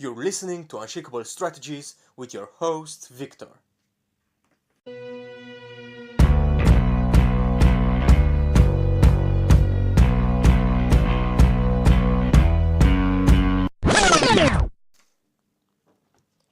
You're listening to Unshakeable Strategies with your host, Victor.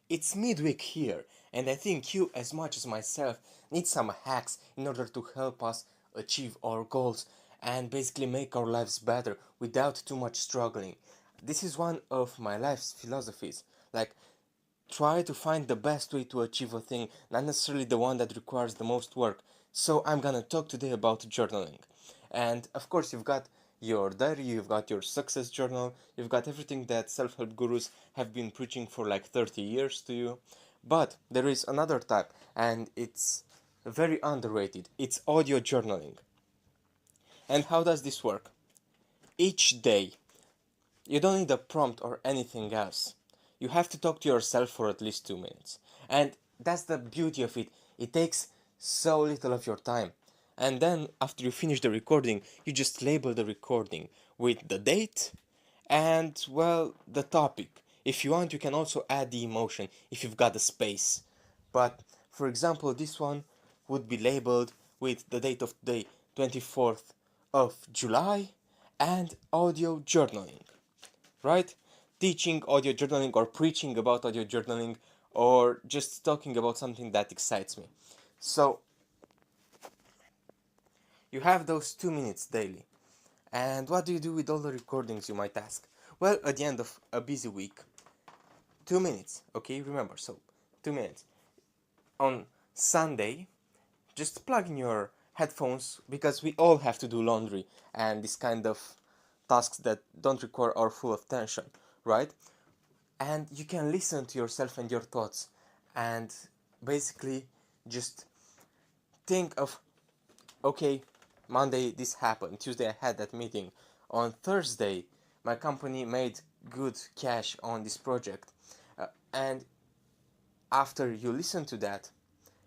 It's midweek here, and I think you, as much as myself, need some hacks in order to help us achieve our goals and basically make our lives better without too much struggling. This is one of my life's philosophies. Like, try to find the best way to achieve a thing, not necessarily the one that requires the most work. So I'm gonna talk today about journaling. And of course, you've got your diary, you've got your success journal, you've got everything that self-help gurus have been preaching for like 30 years to you. But there is another type, and it's very underrated. It's audio journaling. And how does this work? Each day, you don't need a prompt or anything else. You have to talk to yourself for at least 2 minutes. And that's the beauty of it. It takes so little of your time. And then, after you finish the recording, you just label the recording with the date and, well, the topic. If you want, you can also add the emotion if you've got the space. But, for example, this one would be labeled with the date of the day, 24th of July, and audio journaling, right? Teaching audio journaling or preaching about audio journaling or just talking about something that excites me. So you have those 2 minutes daily. And what do you do with all the recordings, you might ask? Well, at the end of a busy week, 2 minutes, okay? Remember, so 2 minutes. On Sunday, just plug in your headphones because we all have to do laundry and this kind of tasks that don't require our full attention, right? And you can listen to yourself and your thoughts and basically just think of, okay, Monday this happened, Tuesday I had that meeting, on Thursday my company made good cash on this project, and after you listen to that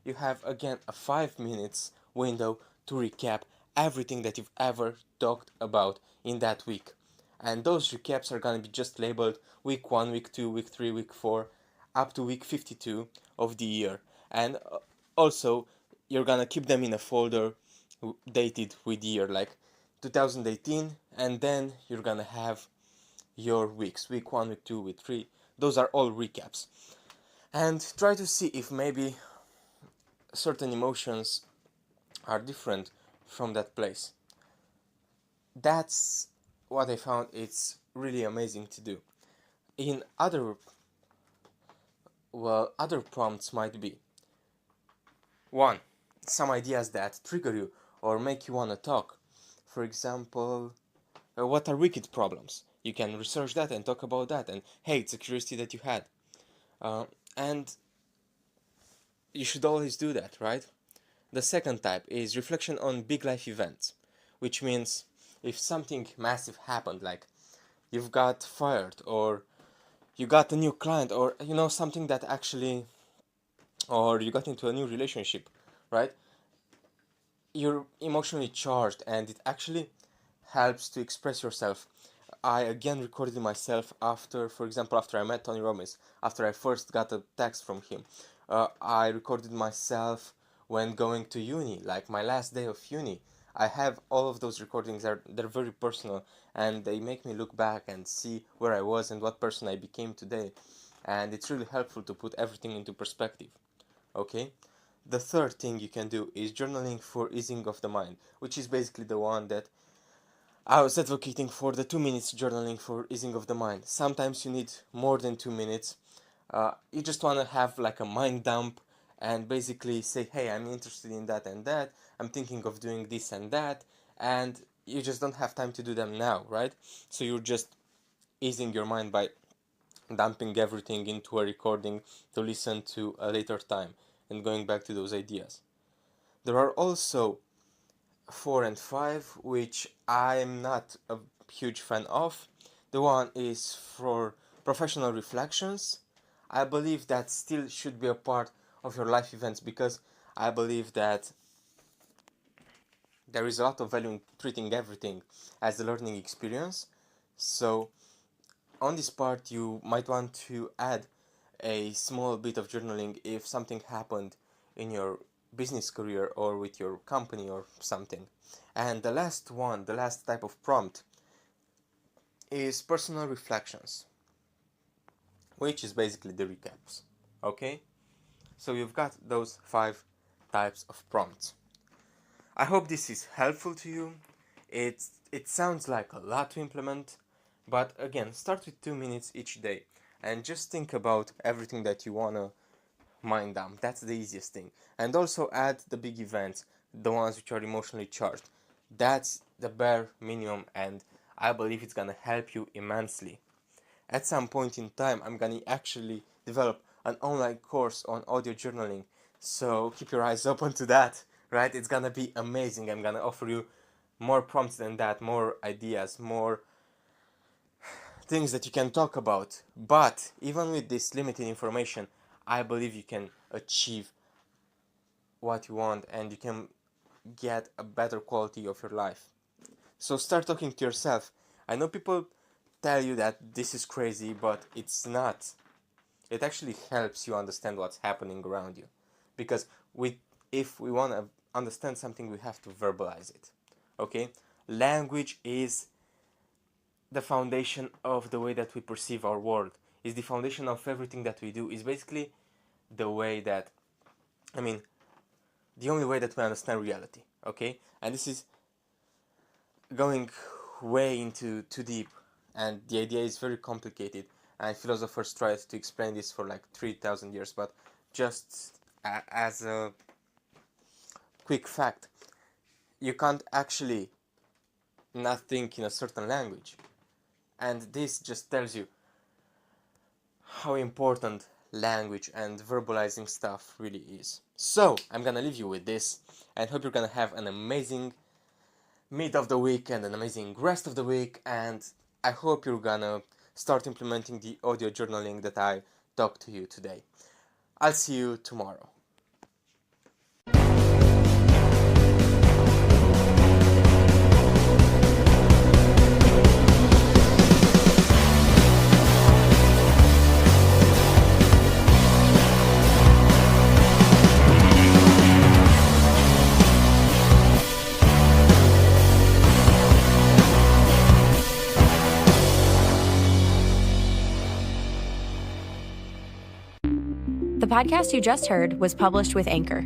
you have again a 5 minutes window to recap everything that you've ever talked about in that week. And those recaps are gonna be just labeled week 1, week 2, week 3, week 4, up to week 52 of the year. And also, you're gonna keep them in a folder dated with the year, like 2018, and then you're gonna have your weeks, week 1, week 2, week 3. Those are all recaps. And try to see if maybe certain emotions are different from that place. That's what I found it's really amazing to do. In other prompts might be 1. Some ideas that trigger you or make you want to talk. For example, what are wicked problems? You can research that and talk about that, and hey, it's a curiosity that you had. And you should always do that, right? The second type is reflection on big life events, which means if something massive happened, like you've got fired or you got a new client or something that actually, or you got into a new relationship, right? You're emotionally charged and it actually helps to express yourself. I again recorded myself after, for example, after I met Tony Robbins, after I first got a text from him. I recorded myself when going to uni, like my last day of uni. I have all of those recordings, they're very personal and they make me look back and see where I was and what person I became today. And it's really helpful to put everything into perspective, okay? The third thing you can do is journaling for easing of the mind, which is basically the one that I was advocating for, the 2 minutes journaling for easing of the mind. Sometimes you need more than 2 minutes. You just want to have like a mind dump and basically say, hey, I'm interested in that and that. I'm thinking of doing this and that. And you just don't have time to do them now, right? So you're just easing your mind by dumping everything into a recording to listen to a later time and going back to those ideas. There are also 4 and 5, which I'm not a huge fan of. The one is for professional reflections. I believe that still should be a part of your life events because I believe that there is a lot of value in treating everything as a learning experience. So on this part you might want to add a small bit of journaling if something happened in your business career or with your company or something. And the last type of prompt is personal reflections, which is basically the recaps. Okay? So you've got those 5 types of prompts. I hope this is helpful to you. It sounds like a lot to implement, but again, start with 2 minutes each day and just think about everything that you wanna mind dump. That's the easiest thing. And also add the big events, the ones which are emotionally charged. That's the bare minimum, and I believe it's gonna help you immensely. At some point in time, I'm gonna actually develop an online course on audio journaling, so keep your eyes open to that, right? It's gonna be amazing. I'm gonna offer you more prompts than that, more ideas, more things that you can talk about. But even with this limited information, I believe you can achieve what you want and you can get a better quality of your life. So start talking to yourself. I know people tell you that this is crazy, but it's not. It actually helps you understand what's happening around you. Because if we want to understand something, we have to verbalize it. Okay? Language is the foundation of the way that we perceive our world. Is the foundation of everything that we do. Is basically the way that, the only way that we understand reality. Okay? And this is going way into too deep, and the idea is very complicated, and philosophers tried to explain this for like 3,000 years, but just as a quick fact, you can't actually not think in a certain language, and this just tells you how important language and verbalizing stuff really is. So I'm gonna leave you with this and hope you're gonna have an amazing mid of the week and an amazing rest of the week, and I hope you're gonna start implementing the audio journaling that I talked to you today. I'll see you tomorrow. The podcast you just heard was published with Anchor.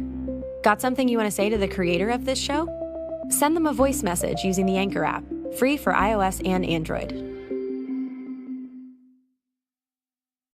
Got something you want to say to the creator of this show? Send them a voice message using the Anchor app, free for iOS and Android.